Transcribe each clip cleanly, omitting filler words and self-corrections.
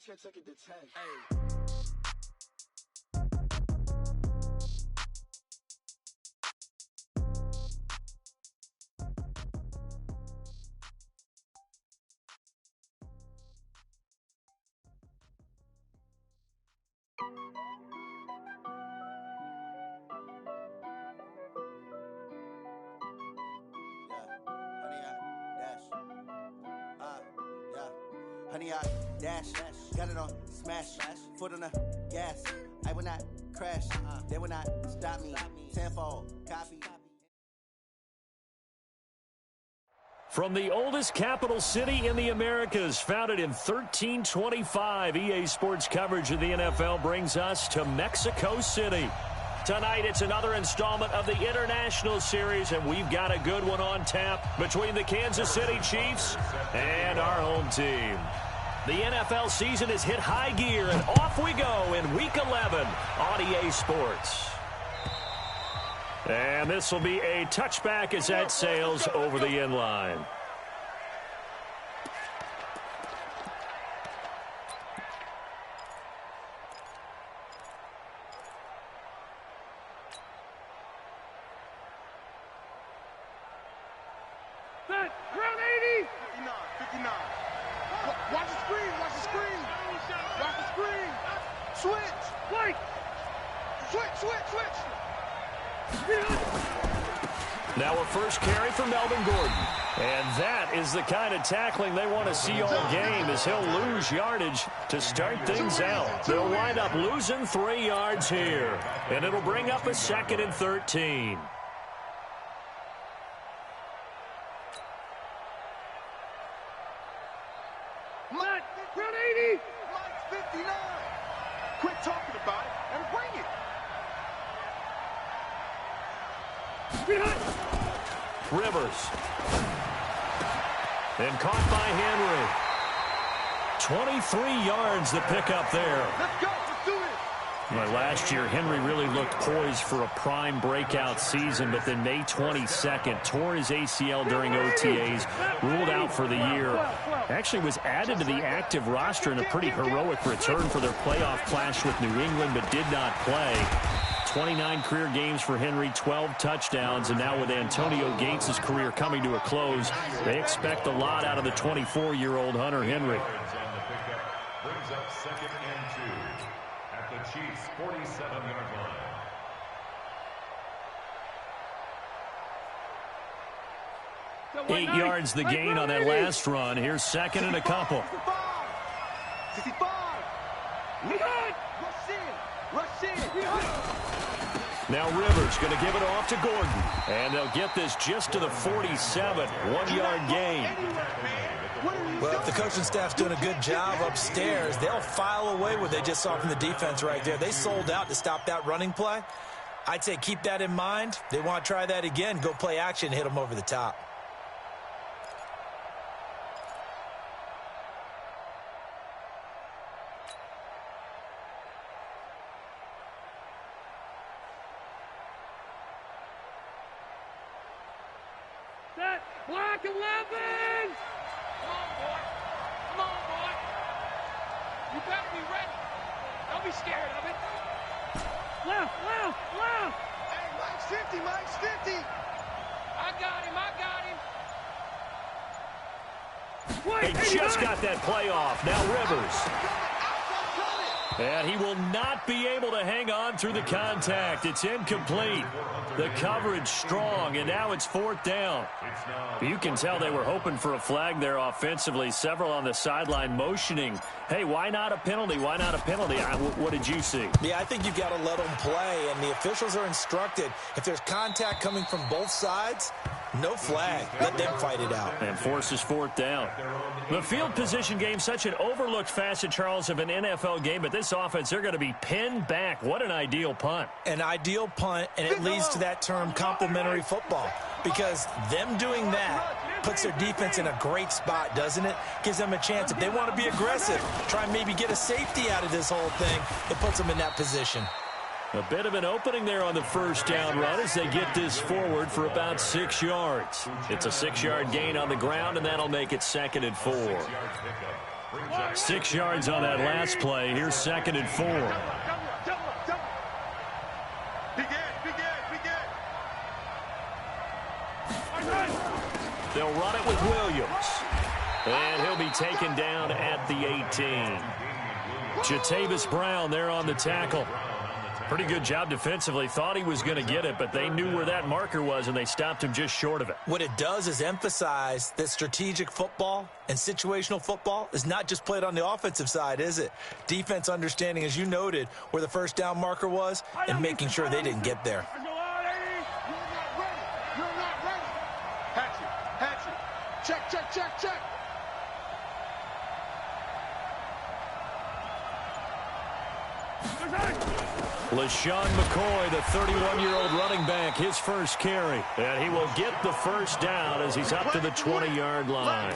should took it to 10. Honey, I dash, got it on smash, foot on the gas. I will not crash, they will not stop me. Tenfold, copy. From the oldest capital city in the Americas, founded in 1325, EA Sports coverage of the NFL brings us to Mexico City. Tonight, it's another installment of the International Series, and we've got a good one on tap between the Kansas City Chiefs and our home team. The NFL season has hit high gear, and off we go in Week 11 on EA Sports. And this will be a touchback as that sails over the end line. Now a first carry for Melvin Gordon. And that is the kind of tackling they want to see all game, as he'll lose yardage to start things out. They'll wind up losing 3 yards here. And it'll bring up a 2nd and 13. Mike, round 80. Mike, 59. Quit talking about it and bring it. Rivers. And caught by Henry. 23 yards the pickup there. Let's go. Let's do it. Well, last year, Henry really looked poised for a prime breakout season, but then May 22nd, tore his ACL during OTAs, ruled out for the year. Actually was added to the active roster in a pretty heroic return for their playoff clash with New England, but did not play. 29 career games for Henry, 12 touchdowns, and now with Antonio Gates' career coming to a close, they expect a lot out of the 24-year-old Hunter Henry. Brings up 2nd and 2 at the Chiefs' 47-yard line. 8 yards the gain on that last run. Here's 2nd and a couple. 65. Rush in. Now Rivers going to give it off to Gordon. And they'll get this just to the 47. 1-yard gain. Well, if the coaching staff's doing a good job upstairs, they'll file away what they just saw from the defense right there. They sold out to stop that running play. I'd say keep that in mind. They want to try that again. Go play action, hit them over the top. Black 11! Come on, boy. Come on, boy. You better be ready. Don't be scared of it. Left. Hey, Mike's 50. I got him. They just got that play off. Now Rivers. And he will not be able to hang on through the contact. It's incomplete. The coverage strong, and now it's 4th down. You can tell they were hoping for a flag there offensively. Several on the sideline motioning, hey, why not a penalty? Why not a penalty? What did you see? Yeah, I think you've got to let them play, and the officials are instructed. If there's contact coming from both sides, no flag. Let them fight it out. And forces 4th down. The field position game, such an overlooked facet, Charles, of an NFL game, but this offense, they're going to be pinned back. What an ideal punt. An ideal punt, and it leads to that term complementary football, because them doing that puts their defense in a great spot, doesn't it? Gives them a chance. If they want to be aggressive, try and maybe get a safety out of this whole thing, it puts them in that position. A bit of an opening there on the first down run as they get this forward for about 6 yards. It's a 6-yard gain on the ground, and that'll make it 2nd and 4. 6 yards on that last play. Here's 2nd and 4. They'll run it with Williams. And he'll be taken down at the 18. Jatavis Brown there on the tackle. Pretty good job defensively. Thought he was going to get it, but they knew where that marker was, and they stopped him just short of it. What it does is emphasize that strategic football and situational football is not just played on the offensive side, is it? Defense understanding, as you noted, where the first down marker was and making sure they didn't get there. Check. LaShawn McCoy, the 31-year-old running back, his first carry. And he will get the first down as he's up to the 20-yard line.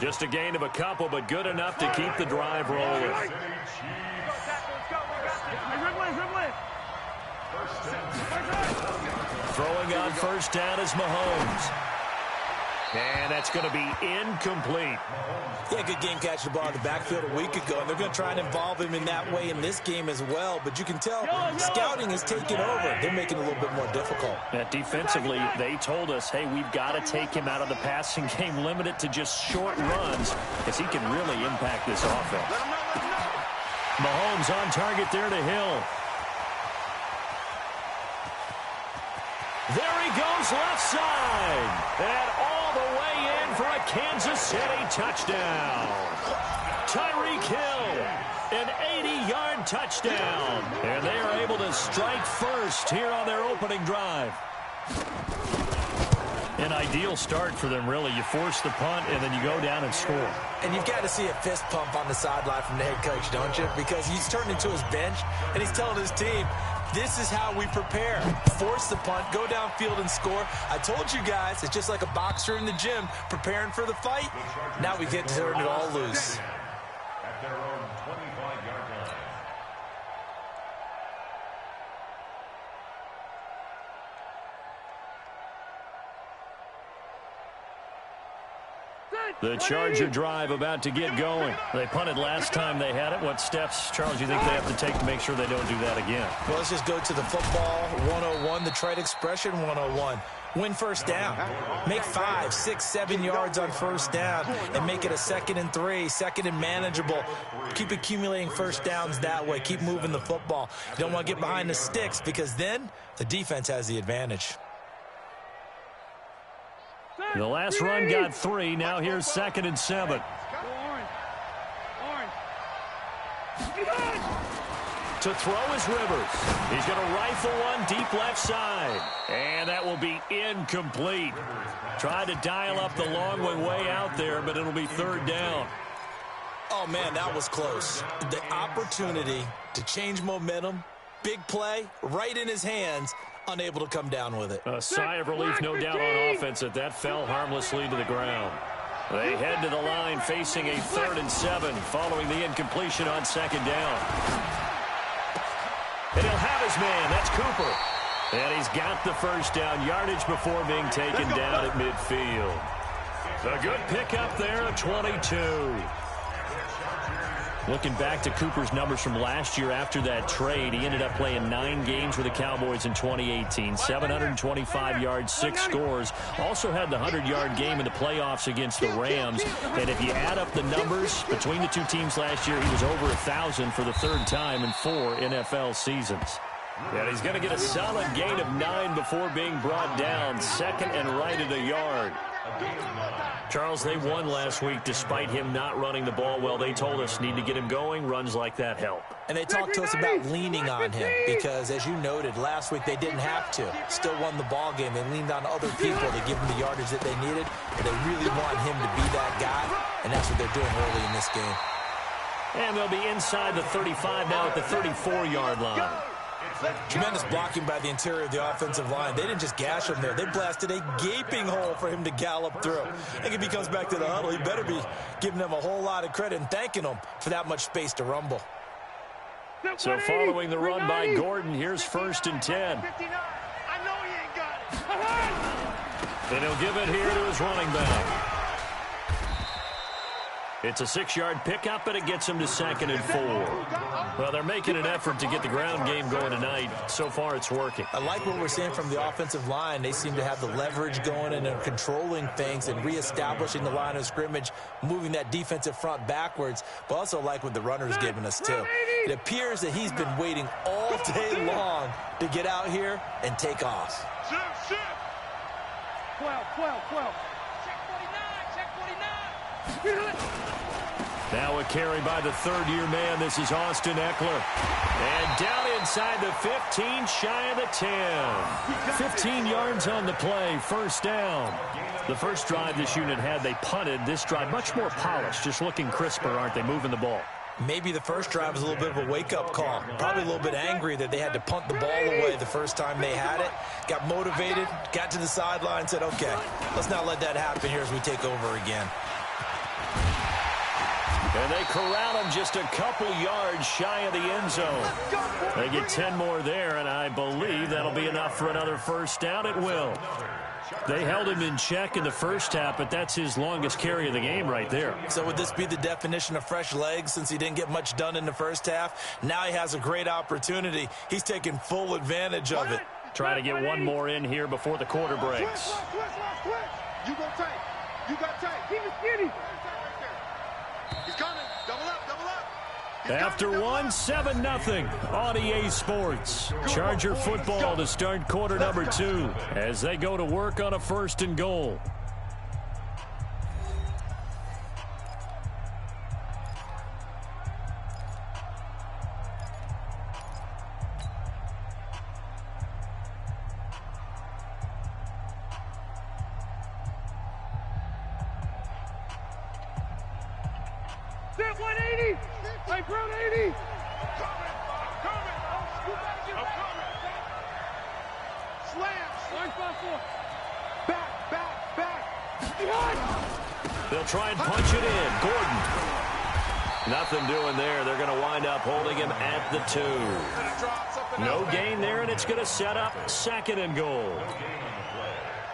Just a gain of a couple, but good enough to keep the drive rolling. Throwing on first down is Mahomes. And that's going to be incomplete. Yeah, good game catching the ball in the backfield a week ago, and they're going to try and involve him in that way in this game as well. But you can tell scouting is taking over. They're making it a little bit more difficult. Defensively, they told us, hey, we've got to take him out of the passing game, limit it to just short runs, because he can really impact this offense. Mahomes on target there to Hill. There he goes left side. And all the way in for a Kansas City touchdown. Tyreek Hill, an 80-yard touchdown. And they are able to strike first here on their opening drive. An ideal start for them, really. You force the punt, and then you go down and score. And you've got to see a fist pump on the sideline from the head coach, don't you? Because he's turned into his bench, and he's telling his team, this is how we prepare. Force the punt, go downfield and score. I told you guys, it's just like a boxer in the gym preparing for the fight. Now we get to turn it all loose. At their own 25-yard line. The Charger drive about to get going. They punted last time they had it. What steps, Charles, do you think they have to take to make sure they don't do that again? Well, let's just go to the football 101, the trade expression 101. Win first down. Make 5, 6, 7 yards on first down and make it a 2nd and 3, 2nd and manageable. Keep accumulating first downs that way. Keep moving the football. You don't want to get behind the sticks because then the defense has the advantage. The last run got 3. Now here's 2nd and 7. To throw is Rivers. He's going to rifle one deep left side. And that will be incomplete. Tried to dial up the long one way out there, but it'll be 3rd down. Oh, man, that was close. The opportunity to change momentum, big play, right in his hands, unable to come down with it. A sigh of relief, no doubt, on offense that that fell harmlessly to the ground. They head to the line facing a 3rd and 7 following the incompletion on 2nd down. And he'll have his man. That's Cooper. And he's got the first down, yardage before being taken down at midfield. A good pickup there, a 22. Looking back to Cooper's numbers from last year after that trade, he ended up playing 9 games with the Cowboys in 2018. 725 yards, 6 scores. Also had the 100-yard game in the playoffs against the Rams. And if you add up the numbers between the two teams last year, he was over 1,000 for the 3rd time in 4 NFL seasons. And he's going to get a solid gain of 9 before being brought down. 2nd and right at a yard. Charles, they won last week despite him not running the ball well. They told us need to get him going. Runs like that help. And they talked to us about leaning on him because, as you noted, last week they didn't have to. Still won the ball game. They leaned on other people to give him the yardage that they needed. But they really want him to be that guy, and that's what they're doing early in this game. And they'll be inside the 35 now at the 34-yard line. Tremendous blocking by the interior of the offensive line. They didn't just gash him there. They blasted a gaping hole for him to gallop through. I think if he comes back to the huddle, he better be giving them a whole lot of credit and thanking them for that much space to rumble. So following the run by Gordon, here's 1st and 10. I know he ain't got it. And he'll give it here to his running back. It's a 6-yard pickup, and it gets them to 2nd and 4. Well, they're making an effort to get the ground game going tonight. So far, it's working. I like what we're seeing from the offensive line. They seem to have the leverage going and controlling things and reestablishing the line of scrimmage, moving that defensive front backwards. But also like what the runner's giving us, too. It appears that he's been waiting all day long to get out here and take off. 12. Now a carry by the third-year man. This is Austin Eckler. And down inside the 15, shy of the 10. 15 yards on the play, first down. The first drive this unit had, they punted. This drive, much more polished, just looking crisper, aren't they, moving the ball? Maybe the first drive was a little bit of a wake-up call. Probably a little bit angry that they had to punt the ball away the first time they had it. Got motivated, got to the sideline, said, okay, let's not let that happen here as we take over again. And they corral him just a couple yards shy of the end zone. They get 10 more there, and I believe that'll be enough for another first down. It will. They held him in check in the first half, but that's his longest carry of the game right there. So would this be the definition of fresh legs since he didn't get much done in the first half? Now he has a great opportunity. He's taking full advantage of it. Try to get one more in here before the quarter breaks. You go tight. You got tight. Keep it skinny. He's coming. Double up. After 1, 7-0 on EA Sports. Charger football to start quarter number 2 as they go to work on a 1st and goal. Step 180. Hey, bro, 80. Slam. Back. They'll try and punch it in. Gordon. Nothing doing there. They're going to wind up holding him at the 2. No gain there, and it's going to set up 2nd and goal.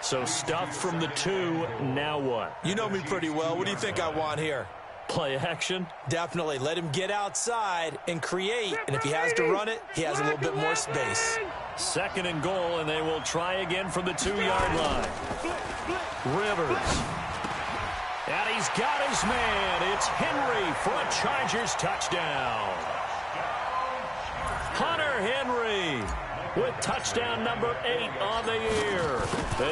So stuffed from the 2. Now what? You know me pretty well. What do you think I want here? Play action? Definitely. Let him get outside and create. And if he has to run it, he has a little bit more space. 2nd and goal, and they will try again from the 2-yard line. Rivers. And he's got his man. It's Henry for a Chargers touchdown. Hunter Henry with touchdown number 8 on the year,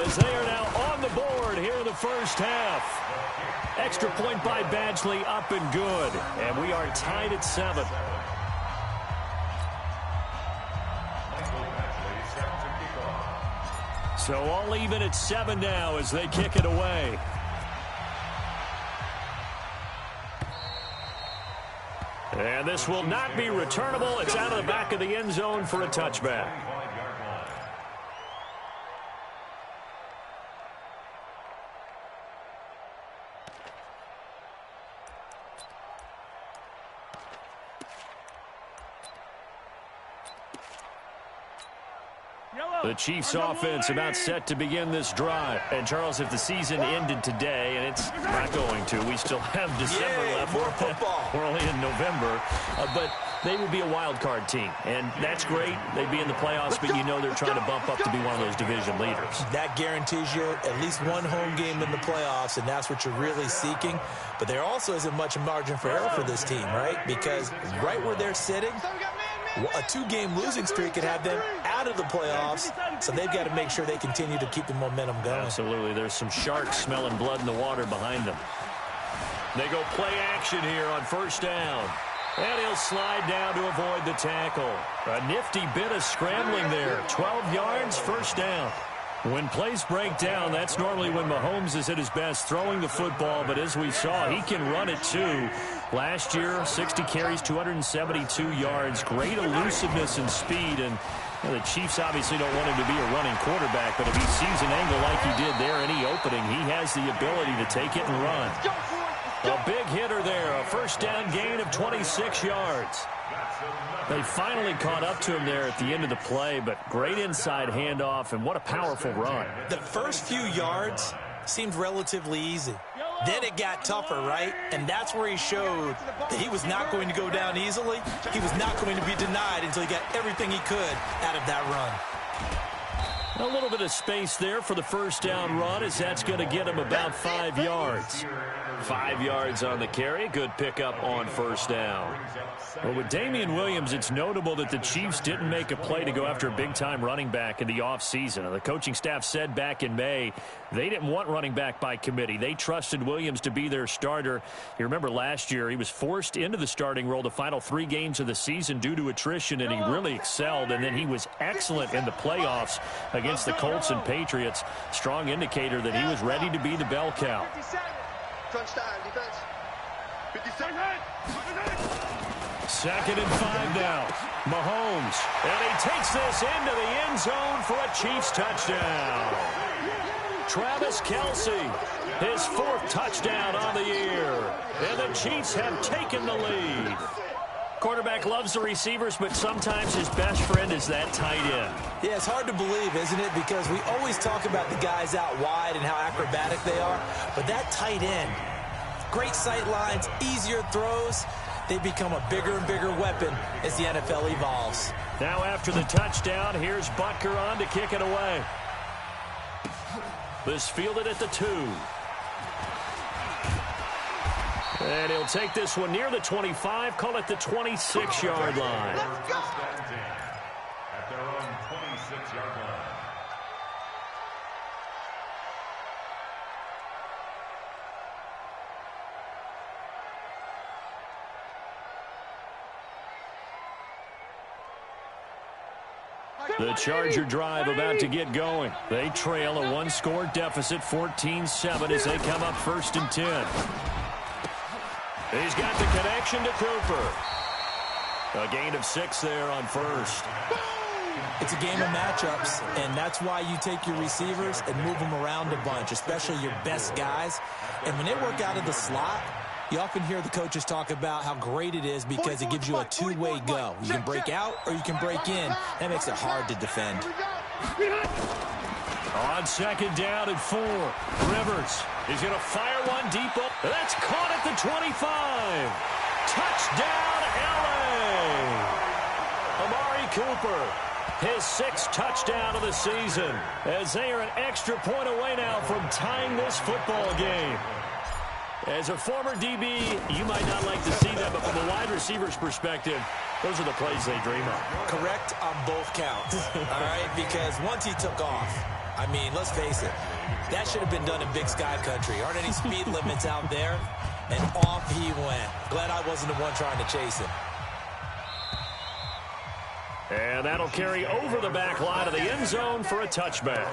as they are now on the board here in the first half. Extra point by Badgley, up and good. And we are tied at 7. So all even at 7 now as they kick it away. And this will not be returnable. It's out of the back of the end zone for a touchback. The Chiefs offense about set to begin this drive. And, Charles, if the season ended today, and it's not going to, we still have December left. More football. We're only in November. But they would be a wild card team. And that's great. They'd be in the playoffs, but you know they're trying to bump up to be one of those division leaders. That guarantees you at least one home game in the playoffs, and that's what you're really seeking. But there also isn't much margin for error for this team, right? Because right where they're sitting, a 2-game losing streak could have them out of the playoffs, so they've got to make sure they continue to keep the momentum going. Absolutely. There's some sharks smelling blood in the water behind them. They go play action here on first down. And he'll slide down to avoid the tackle. A nifty bit of scrambling there. 12 yards, first down. When plays break down, that's normally when Mahomes is at his best throwing the football, but as we saw, he can run it too. Last year, 60 carries, 272 yards, great elusiveness and speed, and the Chiefs obviously don't want him to be a running quarterback, but if he sees an angle like he did there, any opening, he has the ability to take it and run. A big hitter there, a first down gain of 26 yards. They finally caught up to him there at the end of the play, but great inside handoff, and what a powerful run. The first few yards seemed relatively easy. Then it got tougher, right? And that's where he showed that he was not going to go down easily. He was not going to be denied until he got everything he could out of that run. A little bit of space there for the first down run, as that's going to get him about 5 yards. 5 yards on the carry. Good pickup on first down. Well, with Damian Williams, it's notable that the Chiefs didn't make a play to go after a big-time running back in the offseason. The coaching staff said back in May they didn't want running back by committee. They trusted Williams to be their starter. You remember last year he was forced into the starting role the final 3 games of the season due to attrition, and he really excelled. And then he was excellent in the playoffs against the Colts and Patriots. Strong indicator that he was ready to be the bell cow. Touchdown, defense. 57. 2nd and 5 now. Mahomes. And he takes this into the end zone for a Chiefs touchdown. Travis Kelce, his 4th touchdown on the year. And the Chiefs have taken the lead. Quarterback loves the receivers, but sometimes his best friend is that tight end. Yeah, it's hard to believe, isn't it? Because we always talk about the guys out wide and how acrobatic they are. But that tight end, great sight lines, easier throws, they become a bigger and bigger weapon as the NFL evolves. Now after the touchdown, here's Butker on to kick it away. This fielded at the 2. And he'll take this one near the 25, call it the 26-yard line. Let's go! At their own 26-yard line. The Charger drive about to get going. They trail a 1-score deficit, 14-7, as they come up 1st and 10. He's got the connection to Cooper. A gain of 6 there on 1st. It's a game of matchups, and that's why you take your receivers and move them around a bunch, especially your best guys. And when they work out of the slot, you often hear the coaches talk about how great it is because it gives you a two-way go. You can break out or you can break in. That makes it hard to defend. On 2nd down and 4, Rivers is going to fire one deep up. That's caught at the 25. Touchdown, L.A. Amari Cooper, his 6th touchdown of the season, as they are an extra point away now from tying this football game. As a former DB, you might not like to see that, but from a wide receiver's perspective, those are the plays they dream of. Correct on both counts, all right? Because once he took off, I mean, let's face it, that should have been done in Big Sky Country. Aren't any speed limits out there? And off he went. Glad I wasn't the one trying to chase him. And that'll carry over the back line of the end zone for a touchback.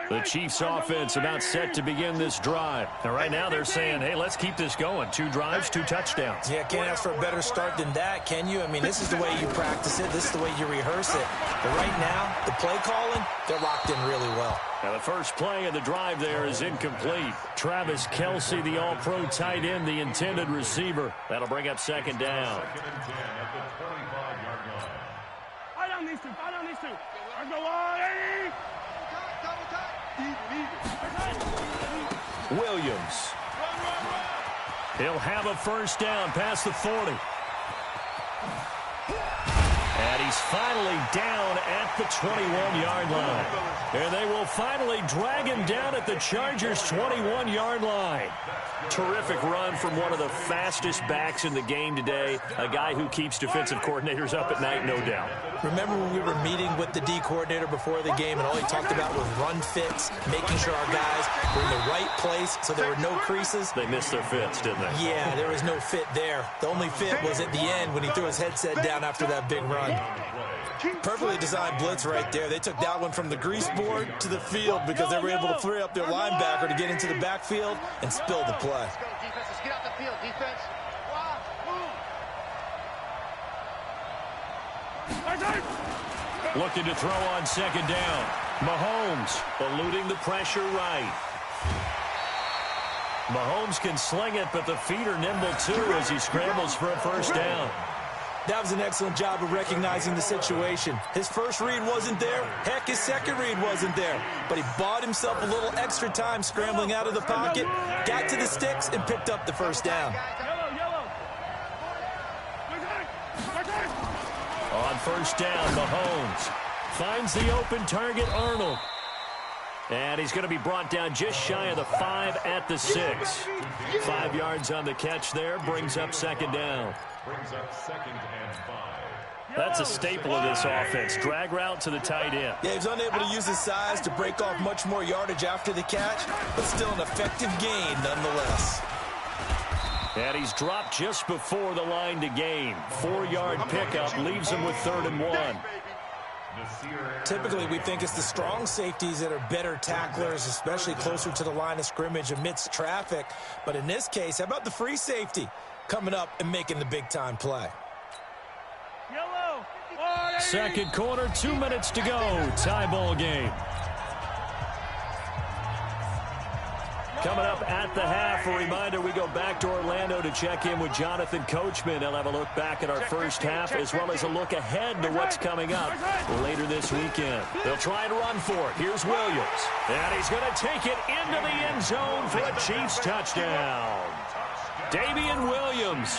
The Chiefs offense about set to begin this drive. And right now they're saying, hey, let's keep this going. 2 drives, 2 touchdowns. Yeah, can't ask for a better start than that, can you? I mean, this is the way you practice it. This is the way you rehearse it. But right now, the play calling, they're locked in really well. Now the first play of the drive there is incomplete. Travis Kelce, the all-pro tight end, the intended receiver. That'll bring up 2nd down. 2nd and 10 at the 25-yard line. I don't need to. I go on. Williams. He'll have a first down past the 40. And he's finally down at the 21-yard line. And they will finally drag him down at the Chargers' 21-yard line. Terrific run from one of the fastest backs in the game today. A guy who keeps defensive coordinators up at night, no doubt. Remember when we were meeting with the D coordinator before the game and all he talked about was run fits, making sure our guys were in the right place so there were no creases? They missed their fits, didn't they? Yeah, there was no fit there. The only fit was at the end when he threw his headset down after that big run. Perfectly designed blitz right there. They took that one from the grease board to the field because they were able to free up their linebacker to get into the backfield and spill the play. Let's go, defense. Let's get out the field, defense. Looking to throw on 2nd down. Mahomes eluding the pressure right. Mahomes can sling it, but the feet are nimble too as he scrambles for a first down. That was an excellent job of recognizing the situation. His first read wasn't there. Heck, his second read wasn't there. But he bought himself a little extra time scrambling out of the pocket, got to the sticks, and picked up the first down. On first down, Mahomes finds the open target, Arnold. And he's going to be brought down just shy of the 5 at the 6. 5 yards on the catch there, brings up second down. Brings up 2nd and 5. That's a staple of this offense. Drag route to the tight end. Yeah, he was unable to use his size to break off much more yardage after the catch, but still an effective gain nonetheless. And he's dropped just before the line to gain. 4-yard pickup leaves him with 3rd and 1. Typically, we think it's the strong safeties that are better tacklers, especially closer to the line of scrimmage amidst traffic. But in this case, how about the free safety coming up and making the big-time play? Second quarter, 2 minutes to go. Tie ball game. Coming up at the half, a reminder, we go back to Orlando to check in with Jonathan Coachman. He'll have a look back at our first half as well as a look ahead to what's coming up later this weekend. They'll try and run for it. Here's Williams. And he's going to take it into the end zone for a Chiefs touchdown. Damian Williams,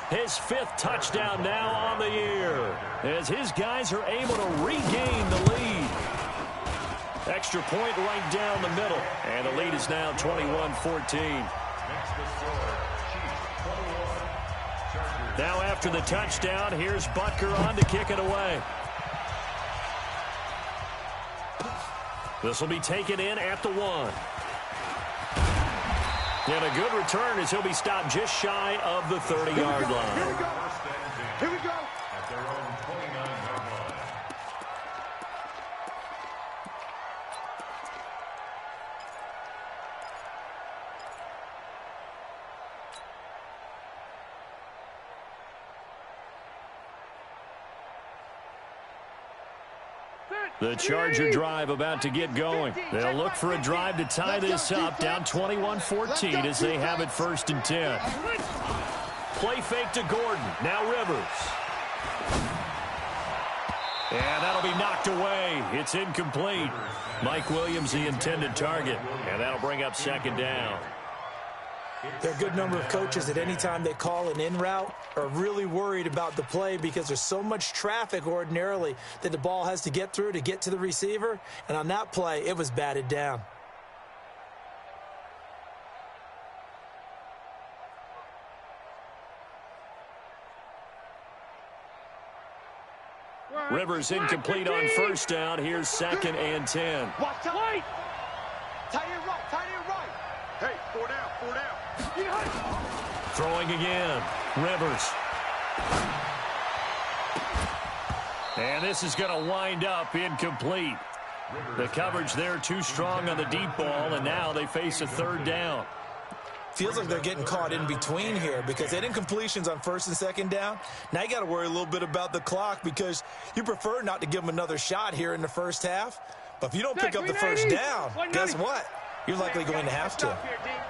his 5th touchdown now on the year, as his guys are able to regain the lead. Extra point right down the middle, and the lead is now 21-14. Now after the touchdown, here's Butker on to kick it away. This will be taken in at the 1. And a good return as he'll be stopped just shy of the 30-yard line. Here we go. Here we go. At their own 29-yard line. The Charger drive about to get going. They'll look for a drive to tie this up, down 21-14 as they have it 1st and 10. Play fake to Gordon. Now Rivers. And that'll be knocked away. It's incomplete. Mike Williams, the intended target. And that'll bring up 2nd down. There are a good number of coaches that any time they call an in route are really worried about the play because there's so much traffic ordinarily that the ball has to get through to get to the receiver. And on that play, it was batted down. Rivers incomplete on first down. Here's 2nd and 10. Watch out. Tight end right. Tight end right. Hey, 4 down. 4 down. Throwing again. Rivers. And this is going to wind up incomplete. The coverage there too strong on the deep ball, and now they face a 3rd down. Feels like they're getting caught in between here because they had incompletions on 1st and 2nd down. Now you got to worry a little bit about the clock because you prefer not to give them another shot here in the first half. But if you don't pick up the first down, guess what? You're likely going to have to.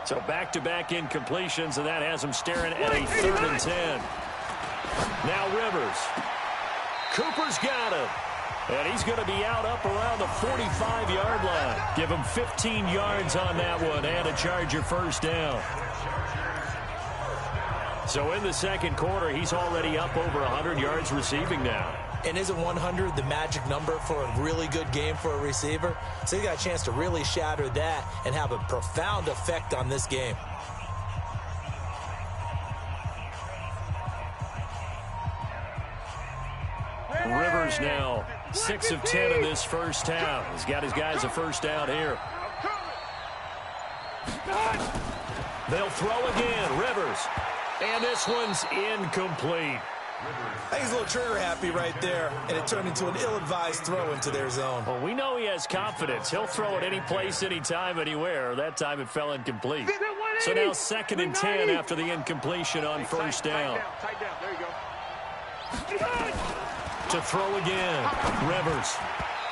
So back-to-back incompletions, and that has them staring at a 3rd and 10. Now Rivers. Cooper's got him. And he's going to be out up around the 45-yard line. Give him 15 yards on that one and a Charger first down. So in the second quarter, he's already up over 100 yards receiving now. And isn't 100 the magic number for a really good game for a receiver? So he got a chance to really shatter that and have a profound effect on this game. Rivers now 6 of 10 in this first half. He's got his guys a first down here. They'll throw again. Rivers. And this one's incomplete. I think he's a little trigger happy right there, and it turned into an ill-advised throw into their zone. Well, we know he has confidence. He'll throw it any place, anytime, anywhere. That time it fell incomplete. So now 2nd and 10 after the incompletion on first down. Tight down. There you go. To throw again. Rivers.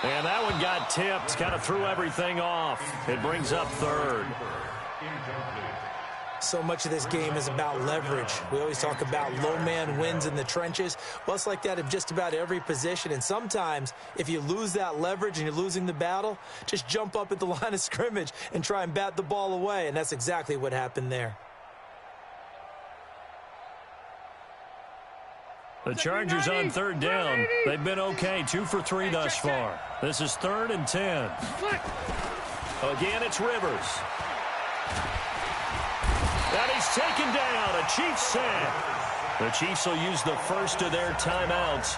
And that one got tipped. Kind of threw everything off. It brings up 3rd. So much of this game is about leverage. We always talk about low man wins in the trenches. Well, it's like that in just about every position. And sometimes, if you lose that leverage and you're losing the battle, just jump up at the line of scrimmage and try and bat the ball away. And that's exactly what happened there. The Chargers on third down. They've been okay, 2 for 3 thus far. This is 3rd and 10. Again, it's Rivers. And he's taken down, a Chiefs sack. The Chiefs will use the first of their timeouts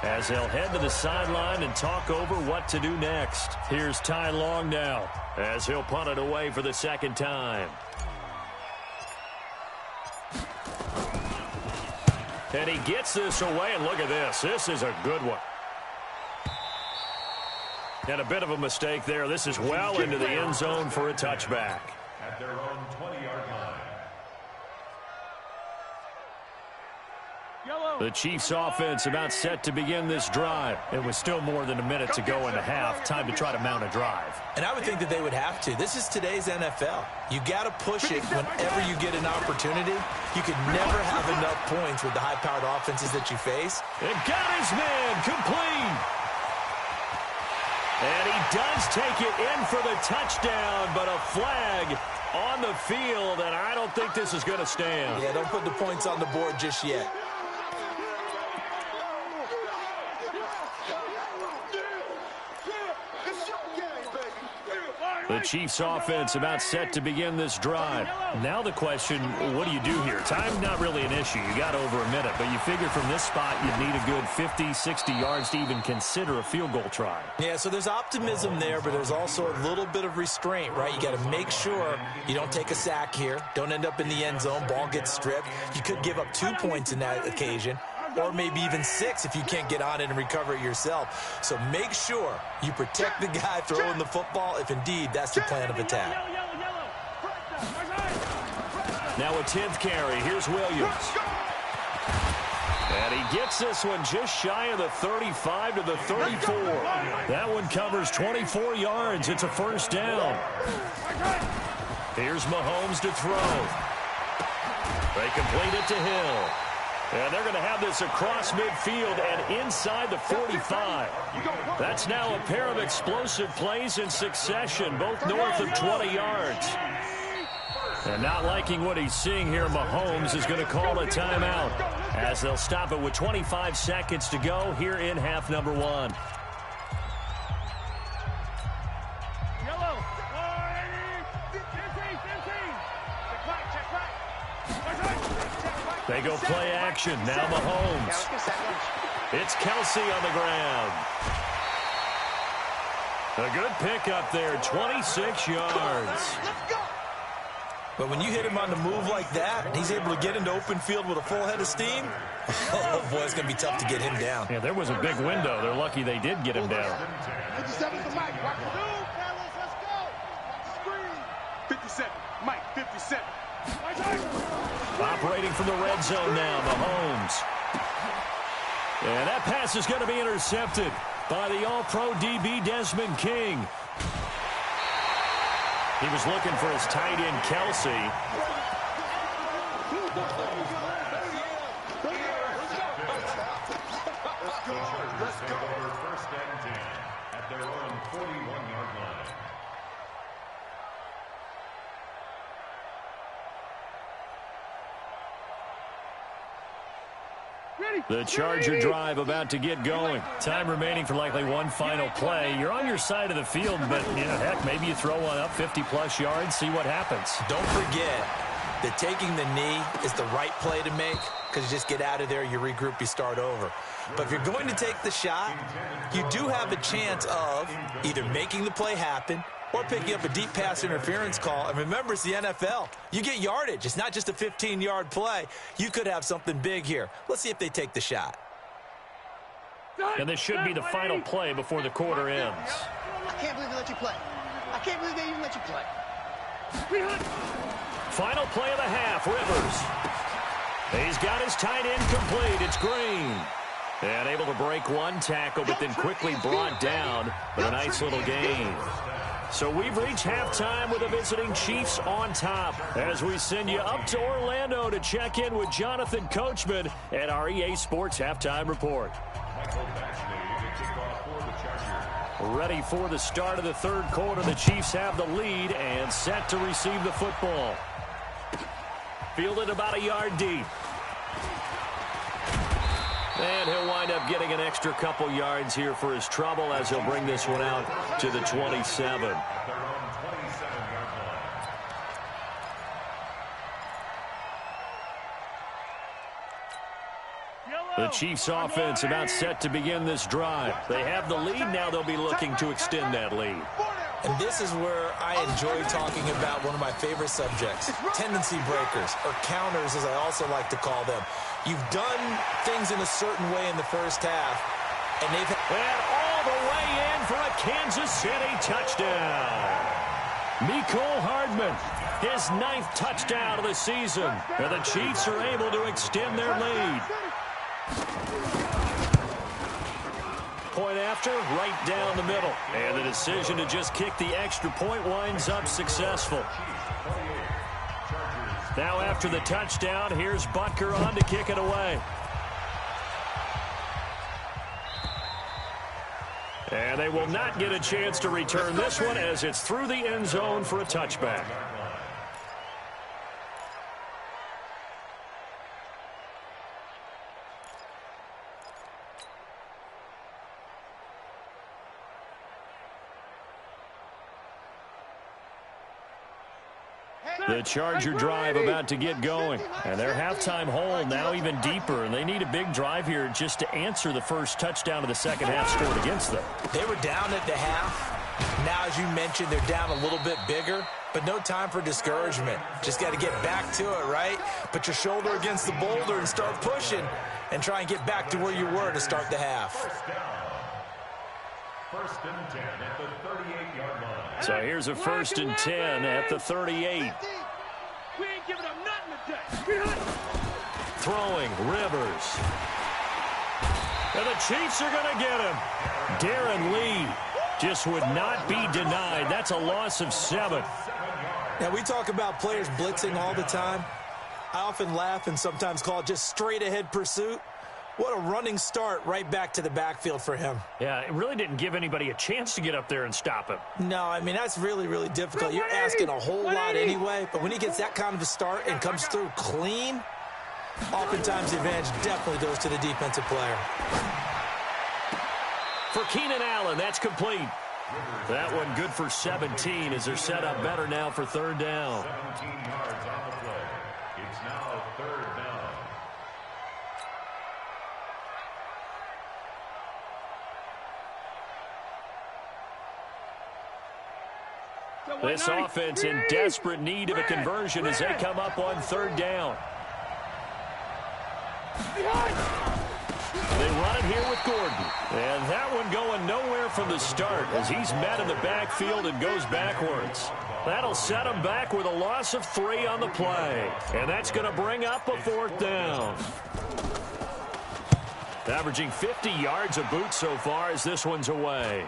as they'll head to the sideline and talk over what to do next. Here's Ty Long now as he'll punt it away for the second time. And he gets this away, and look at this. This is a good one. And a bit of a mistake there. This is well into the end zone for a touchback. At their own 20-yard line. The Chiefs offense about set to begin this drive. It was still more than a minute to go in the half. Time to try to mount a drive. And I would think that they would have to. This is today's NFL. You got to push it whenever you get an opportunity. You could never have enough points with the high-powered offenses that you face. And got his man complete. And he does take it in for the touchdown, but a flag on the field, and I don't think this is going to stand. Yeah, don't put the points on the board just yet. The Chiefs offense about set to begin this drive. Now the question, what do you do here? Time's not really an issue. You got over a minute, but you figure from this spot you'd need a good 50, 60 yards to even consider a field goal try. Yeah, so there's optimism there, but there's also a little bit of restraint, right? You got to make sure you don't take a sack here. Don't end up in the end zone. Ball gets stripped. You could give up 2 points in that occasion, or maybe even 6 if you can't get on it and recover it yourself. So make sure you protect the guy throwing the football if indeed that's the plan of attack. Now a 10th carry. Here's Williams. And he gets this one just shy of the 35 to the 34. That one covers 24 yards. It's a first down. Here's Mahomes to throw. They complete it to Hill. And they're going to have this across midfield and inside the 45. That's now a pair of explosive plays in succession, both north of 20 yards. And not liking what he's seeing here, Mahomes is going to call a timeout as they'll stop it with 25 seconds to go here in half number 1. They go play action. Now Mahomes. It's Kelsey on the ground. A good pickup there, 26 yards. But when you hit him on the move like that, and he's able to get into open field with a full head of steam, oh boy, it's going to be tough to get him down. Yeah, there was a big window. They're lucky they did get him down. 57 to Mike. Let's go. Screen. 57. Mike, 57. Operating from the red zone now, Mahomes. And that pass is going to be intercepted by the All-Pro DB Desmond King. He was looking for his tight end, Kelsey. Let's go. First and 10 at their own 41-yard line. The Charger drive about to get going. Time remaining for likely one final play. You're on your side of the field, but, heck, maybe you throw one up 50-plus yards, see what happens. Don't forget that taking the knee is the right play to make because you just get out of there, you regroup, you start over. But if you're going to take the shot, you do have a chance of either making the play happen or picking up a deep pass interference call. And remember, it's the NFL. You get yardage. It's not just a 15-yard play. You could have something big here. Let's see if they take the shot. And this should be the final play before the quarter ends. I can't believe they let you play. I can't believe they even let you play. Final play of the half, Rivers. He's got his tight end complete. It's Green. And able to break one tackle, but then quickly brought down with a nice little gain. So we've reached halftime with the visiting Chiefs on top as we send you up to Orlando to check in with Jonathan Coachman at our EA Sports Halftime Report. Ready for the start of the third quarter. The Chiefs have the lead and set to receive the football. Fielded about a yard deep. And he'll wind up getting an extra couple yards here for his trouble as he'll bring this one out to the 27. The Chiefs offense about set to begin this drive. They have the lead. Now they'll be looking to extend that lead. And this is where I enjoy talking about one of my favorite subjects, tendency breakers, or counters, as I also like to call them. You've done things in a certain way in the first half, and they've... And all the way in for a Kansas City touchdown. Mecole Hardman, his 9th touchdown of the season. And the Chiefs are able to extend their lead. Point after, right down the middle. And the decision to just kick the extra point winds up successful. Now after the touchdown, here's Butker on to kick it away. And they will not get a chance to return this one as it's through the end zone for a touchback. The Charger drive about to get going. And their halftime hole now even deeper. And they need a big drive here just to answer the first touchdown of the second half scored against them. They were down at the half. Now, as you mentioned, they're down a little bit bigger. But no time for discouragement. Just got to get back to it, right? Put your shoulder against the boulder and start pushing. And try and get back to where you were to start the half. First and 10 at the 38-yard line. So here's a first and 10 at the 38. We ain't giving up nothing today. Throwing, Rivers. And the Chiefs are going to get him. Darren Lee just would not be denied. That's a loss of 7. Now, we talk about players blitzing all the time. I often laugh and sometimes call it just straight-ahead pursuit. What a running start right back to the backfield for him. Yeah, it really didn't give anybody a chance to get up there and stop him. No, I mean, that's really, really difficult. You're asking a whole lot anyway, but when he gets that kind of a start and comes through clean, oftentimes the advantage definitely goes to the defensive player. For Keenan Allen, that's complete. That one good for 17 as they're set up better now for third down. 17 yards on the play. It's now third down. This offense in desperate need of a conversion as they come up on third down. They run it here with Gordon. And that one going nowhere from the start as he's met in the backfield and goes backwards. That'll set him back with a loss of 3 on the play. And that's going to bring up a fourth down. Averaging 50 yards a boot so far as this one's away.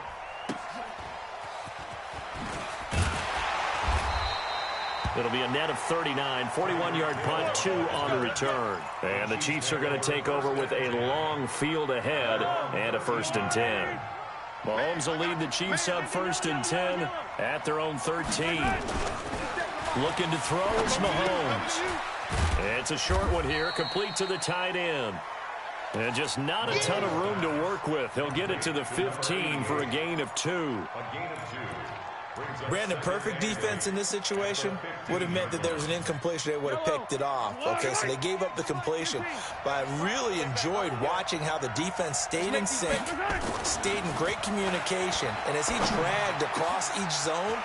It'll be a net of 39, 41-yard punt, 2 on the return. And the Chiefs are going to take over with a long field ahead and a first and 10. Mahomes will lead the Chiefs up first and 10 at their own 13. Looking to throw is Mahomes. It's a short one here, complete to the tight end. And just not a ton of room to work with. He'll get it to the 15 for a gain of 2. Brandon, perfect defense in this situation would have meant that there was an incompletion. They would have picked it off. Okay, so they gave up the completion. But I really enjoyed watching how the defense stayed in sync, stayed in great communication. And as he dragged across each zone,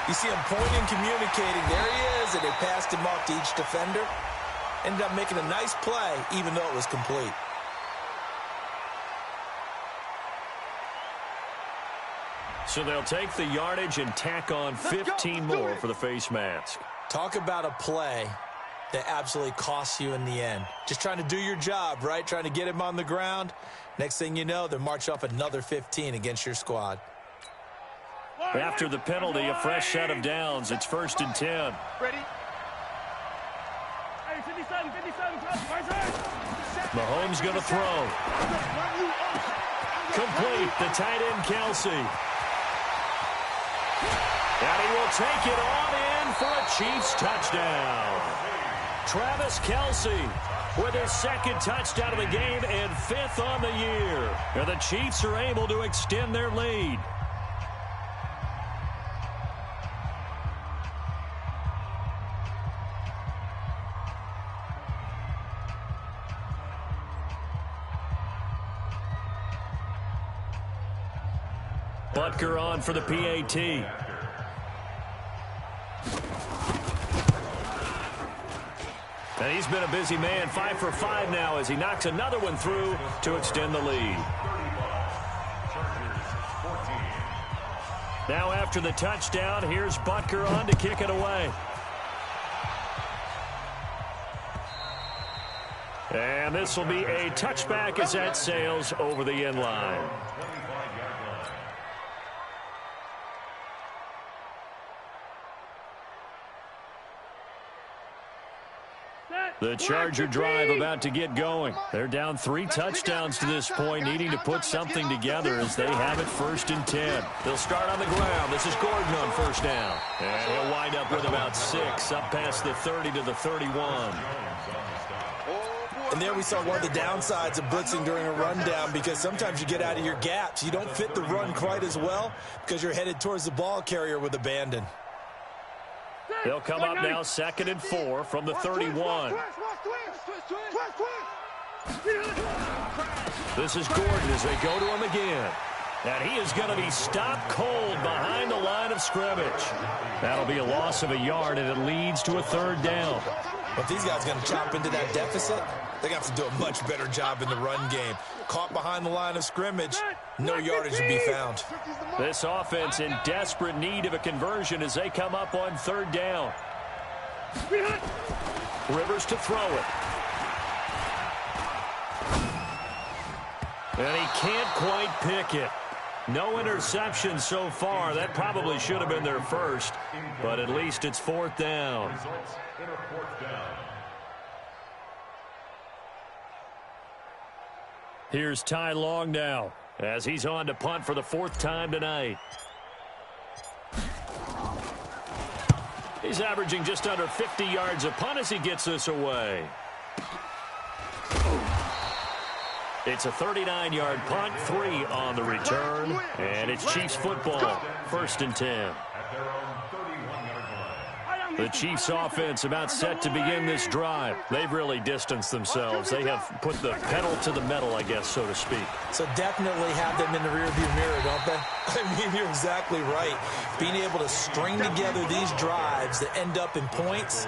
you see him pointing, communicating. There he is, and they passed him off to each defender. Ended up making a nice play, even though it was complete. So they'll take the yardage and tack on 15 more for the face mask. Talk about a play that absolutely costs you in the end. Just trying to do your job, right? Trying to get him on the ground. Next thing you know, they're marching off another 15 against your squad. After the penalty, a fresh set of downs. It's 1st and 10. Ready? Mahomes going to throw. Complete. The tight end, Kelsey. And he will take it on in for a Chiefs touchdown. Travis Kelsey with his 2nd touchdown of the game and 5th on the year. And the Chiefs are able to extend their lead. Butker on for the PAT. And he's been a busy man, 5 for 5 now as he knocks another one through to extend the lead. Now after the touchdown, here's Butker on to kick it away. And this will be a touchback as that sails over the end line. The Charger drive about to get going. They're down 3 touchdowns to this point, needing to put something together as they have it 1st and 10. They'll start on the ground. This is Gordon on 1st down. And he'll wind up with about 6, up past the 30 to the 31. And there we saw one of the downsides of blitzing during a rundown, because sometimes you get out of your gaps. You don't fit the run quite as well because you're headed towards the ball carrier with abandon. They'll come up now 2nd and 4 from the 31. This is Gordon as they go to him again. And he is going to be stopped cold behind the line of scrimmage. That'll be a loss of a yard, and it leads to a 3rd down. But these guys are going to chop into that deficit. They're going to have to do a much better job in the run game. Caught behind the line of scrimmage, no yardage to be found. This offense in desperate need of a conversion as they come up on 3rd down. Rivers to throw it. And he can't quite pick it. No interception so far. That probably should have been their first, but at least it's 4th down. Here's Ty Long now as he's on to punt for the 4th time tonight. He's averaging just under 50 yards a punt as he gets this away. It's a 39-yard punt, 3 on the return, and it's Chiefs football, 1st and 10. The Chiefs offense about set to begin this drive. They've really distanced themselves. They have put the pedal to the metal, I guess, so to speak. So definitely have them in the rearview mirror, don't they? I mean, you're exactly right. Being able to string together these drives that end up in points,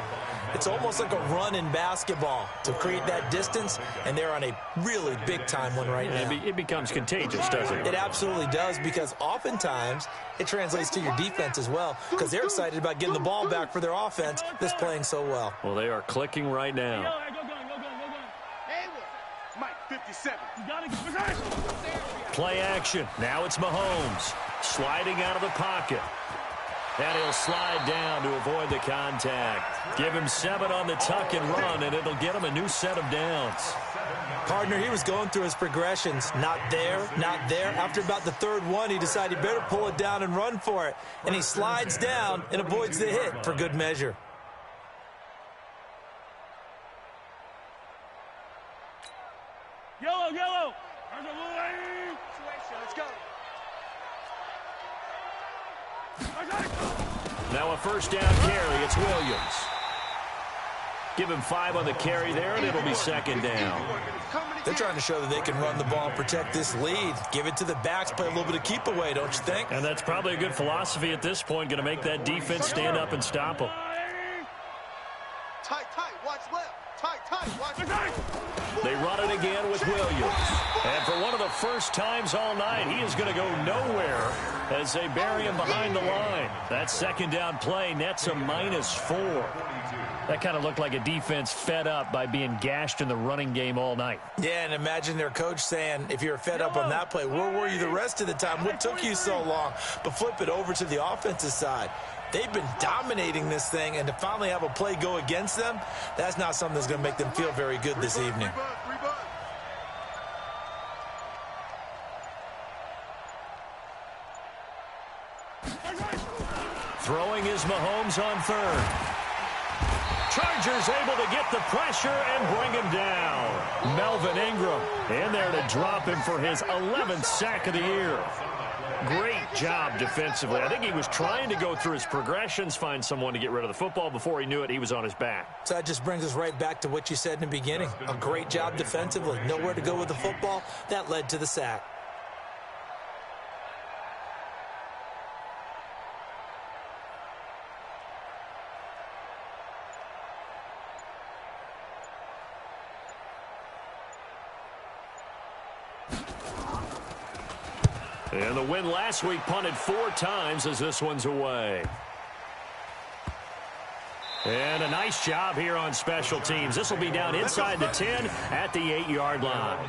it's almost like a run in basketball to create that distance, and they're on a really big-time one right now. It becomes contagious, doesn't it? It absolutely does, because oftentimes it translates to your defense as well, because they're excited about getting the ball back for their offense that's playing so well. Well, they are clicking right now. Mike, 57. Play action. Now it's Mahomes sliding out of the pocket. And he'll slide down to avoid the contact. Give him 7 on the tuck and run, and it'll get him a new set of downs. Partner, he was going through his progressions. Not there, not there. After about the 3rd one, he decided he better pull it down and run for it. And he slides down and avoids the hit for good measure. Yellow, yellow. Let's go. Now a 1st down carry. It's Williams. Give him 5 on the carry there, and it'll be 2nd down. They're trying to show that they can run the ball and protect this lead. Give it to the backs, play a little bit of keep away, don't you think? And that's probably a good philosophy at this point, going to make that defense stand up and stop them. Tight, watch left. Tight, watch right. They run it again with Williams. And for one of the first times all night, he is going to go nowhere as they bury him behind the line. That second down play nets a -4. That kind of looked like a defense fed up by being gashed in the running game all night. Yeah, and imagine their coach saying, if you're fed up on that play, where were you the rest of the time? What took you so long? But flip it over to the offensive side. They've been dominating this thing, and to finally have a play go against them, that's not something that's going to make them feel very good this evening. Throwing is Mahomes on third. Chargers able to get the pressure and bring him down. Melvin Ingram in there to drop him for his 11th sack of the year. Great job defensively. I think he was trying to go through his progressions, find someone to get rid of the football. Before he knew it, he was on his back. So that just brings us right back to what you said in the beginning. A great job defensively. Nowhere to go with the football. That led to the sack. And the win last week punted 4 times as this one's away. And a nice job here on special teams. This will be down inside the 10 at the 8-yard line.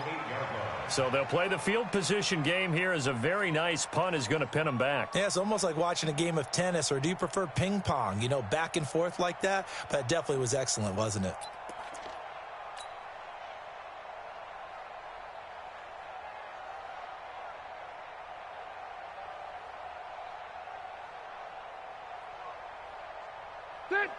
So they'll play the field position game here as a very nice punt is going to pin them back. Yeah, it's almost like watching a game of tennis, or do you prefer ping pong? You know, back and forth like that? But it definitely was excellent, wasn't it?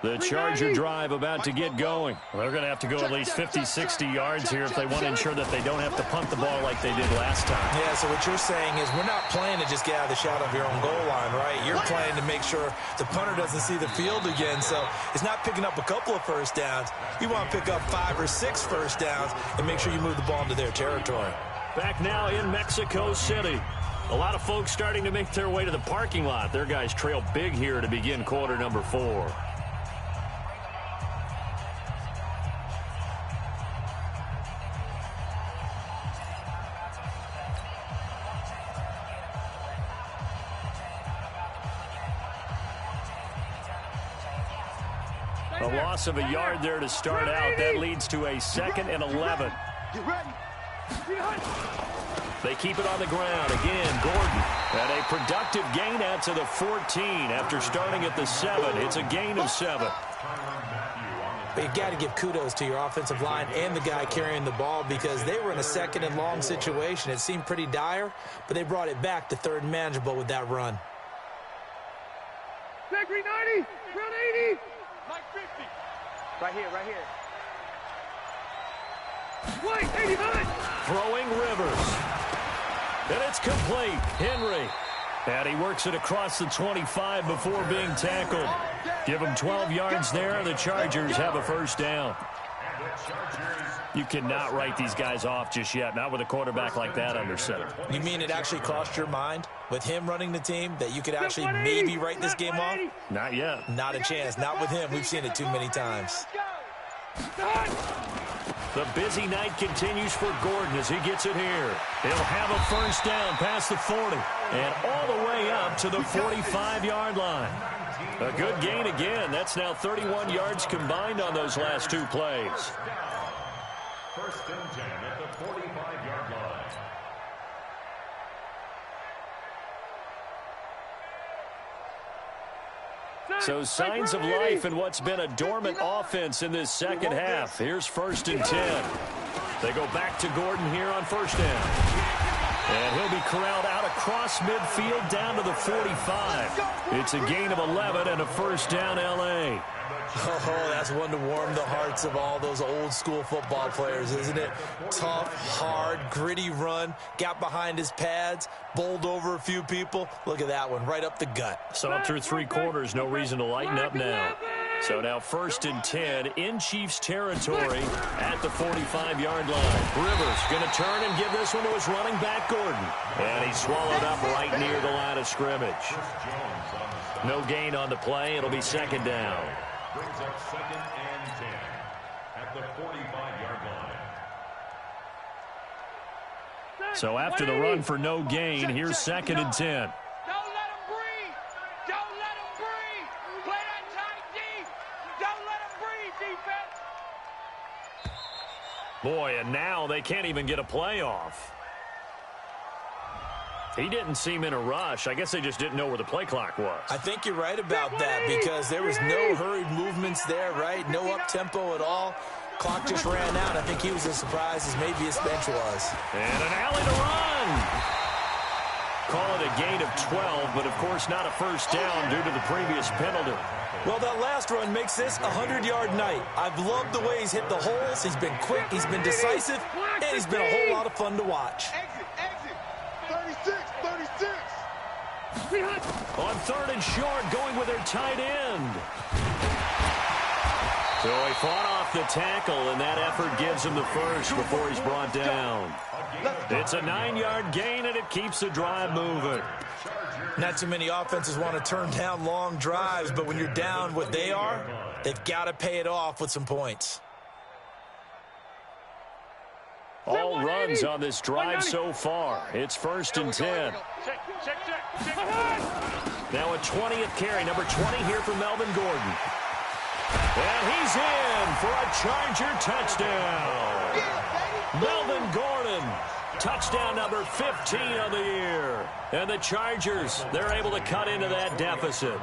The Charger drive about to get going. They're going to have to go at least 50, 60 yards here if they want to ensure that they don't have to punt the ball like they did last time. Yeah, so what you're saying is we're not playing to just get out of the shadow of your own goal line, right? You're playing to make sure the punter doesn't see the field again. So it's not picking up a couple of first downs. You want to pick up 5 or 6 first downs and make sure you move the ball into their territory. Back now in Mexico City. A lot of folks starting to make their way to the parking lot. Their guys trail big here to begin quarter number 4. A loss of a yard there to start out. That leads to a 2nd and 11. They keep it on the ground. Again, Gordon. And a productive gain out to the 14 after starting at the 7. It's a gain of 7. But you got to give kudos to your offensive line and the guy carrying the ball, because they were in a 2nd and long situation. It seemed pretty dire, but they brought it back to 3rd and manageable with that run. Back 390, front 80. Mike 50. Right here, right here. White, 89. Throwing Rivers. And it's complete. Henry. And he works it across the 25 before being tackled. Give him 12 yards there. The Chargers have a first down. You cannot write these guys off just yet, not with a quarterback like that under center. You mean it actually crossed your mind with him running the team that you could actually maybe write this game off? Not yet. Not a chance. Not with him. We've seen it too many times. The busy night continues for Gordon as he gets it here. He'll have a first down past the 40 and all the way up to the 45-yard line. A good gain again. That's now 31 yards combined on those last 2 plays. First and 10 at the 45-yard line. So signs of life in what's been a dormant offense in this second half. Here's first and 10. They go back to Gordon here on first down. And he'll be corralled out across midfield down to the 45. It's a gain of 11 and a first down, L.A. Oh, that's one to warm the hearts of all those old school football players, isn't it? Tough, hard, gritty run, got behind his pads, bowled over a few people. Look at that one, right up the gut. Saw it through 3 quarters, no reason to lighten up now. So now first and 10 in Chiefs territory at the 45-yard line. Rivers going to turn and give this one to his running back, Gordon. And he's swallowed up right near the line of scrimmage. No gain on the play. It'll be second down. Brings up 2nd and 10 at the 45-yard line. So after the run for no gain, here's 2nd and 10. Don't let him breathe. Don't let him breathe. Play that tight deep. Don't let him breathe, defense. Boy, and now they can't even get a play off. He didn't seem in a rush. I guess they just didn't know where the play clock was. I think you're right about that because there was no hurried movements there, right? No up-tempo at all. Clock just ran out. I think he was as surprised as maybe his bench was. And an alley to run. Call it a gain of 12, but of course not a first down due to the previous penalty. Well, that last run makes this a 100-yard night. I've loved the way he's hit the holes. He's been quick, he's been decisive, and he's been a whole lot of fun to watch. Exit. 36. On 3rd and short, going with their tight end. So he fought off the tackle, and that effort gives him the first before he's brought down. It's a 9-yard gain, and it keeps the drive moving. Not too many offenses want to turn down long drives, but when you're down what they are, they've got to pay it off with some points. All runs on this drive so far. It's 1st and 10. Check. Now a 20th carry, number 20 here for Melvin Gordon. And he's in for a Charger touchdown. Melvin Gordon, touchdown number 15 of the year. And the Chargers, they're able to cut into that deficit.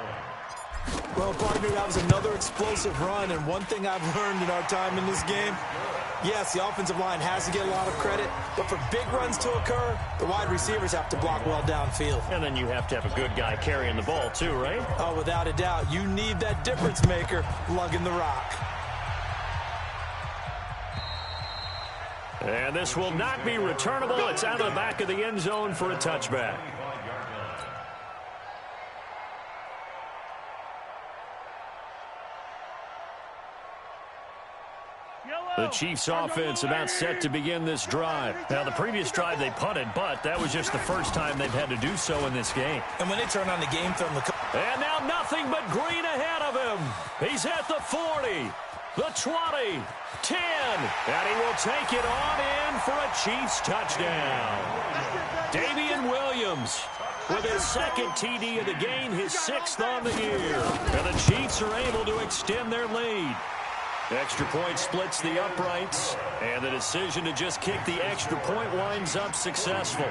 Well, partner, that was another explosive run, and one thing I've learned in our time in this game, yes, the offensive line has to get a lot of credit, but for big runs to occur, the wide receivers have to block well downfield. And then you have to have a good guy carrying the ball too, right? Oh, without a doubt. You need that difference maker lugging the rock. And this will not be returnable. It's out of the back of the end zone for a touchback. The Chiefs offense about set to begin this drive. Now, the previous drive they punted, but that was just the first time they've had to do so in this game. And when they turn on the game film... And now nothing but green ahead of him. He's at the 40, the 20, 10, and he will take it on in for a Chiefs touchdown. Damian Williams with his 2nd TD of the game, his 6th on the year. And the Chiefs are able to extend their lead. Extra point splits the uprights, and the decision to just kick the extra point winds up successful.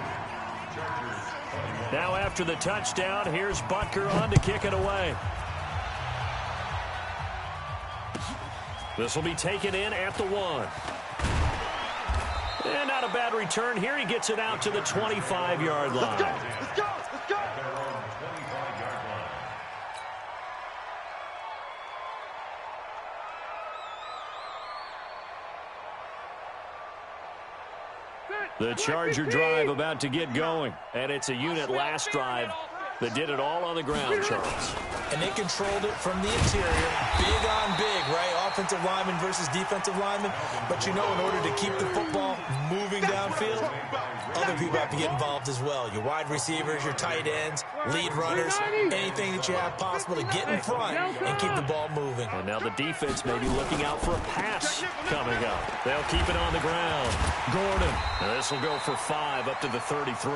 Now after the touchdown, here's Butker on to kick it away. This will be taken in at the 1. And not a bad return here. He gets it out to the 25-yard line. Let's go. The Charger drive about to get going. And it's a unit last drive that did it all on the ground, Charles. And they controlled it from the interior. Big on big, right? Offensive lineman versus defensive lineman. But you know, in order to keep the football moving downfield, other people have to get involved as well. Your wide receivers, your tight ends, lead runners, anything that you have possible to get in front and keep the ball moving. And now the defense may be looking out for a pass coming up. They'll keep it on the ground. Gordon. And this will go for 5 up to the 33.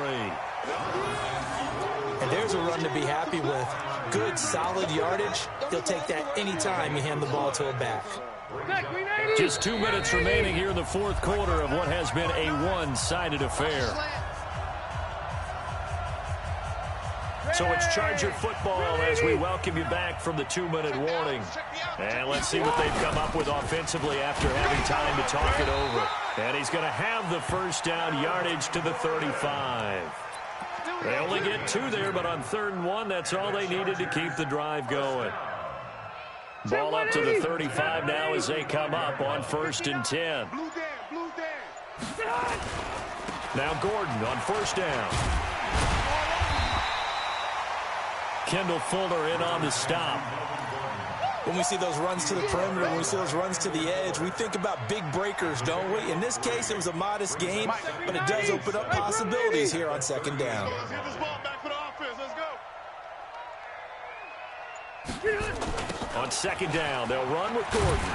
And there's a run to be happy with. Good, solid yardage. He'll take that anytime you hand the ball to a back. Just 2 minutes remaining here in the 4th quarter of what has been a one-sided affair. So it's Charger football as we welcome you back from the 2-minute warning. And let's see what they've come up with offensively after having time to talk it over. And he's going to have the first down, yardage to the 35. They only get 2 there, but on 3rd and 1, that's all they needed to keep the drive going. Ball up to the 35 now as they come up on 1st and 10. Now Gordon on 1st down. Kendall Fuller in on the stop. When we see those runs to the perimeter, when we see those runs to the edge, we think about big breakers, don't we? In this case, it was a modest game, but it does open up possibilities here on 2nd down. Let's get this ball back for the offense. Let's go. On 2nd down, they'll run with Gordon.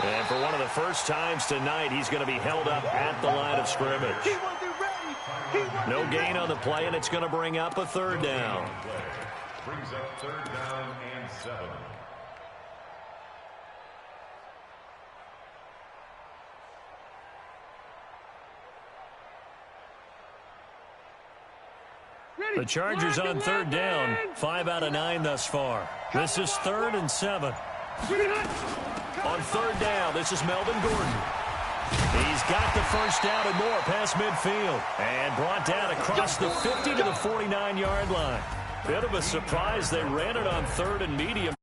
And for one of the first times tonight, he's going to be held up at the line of scrimmage. No gain on the play, and it's going to bring up a third down. Brings up third down and 7. The Chargers on third down, 5 out of 9 thus far. This is 3rd and 7. On third down, this is Melvin Gordon. He's got the first down and more past midfield. And brought down across the 50 to the 49-yard line. Bit of a surprise. They ran it on 3rd and medium.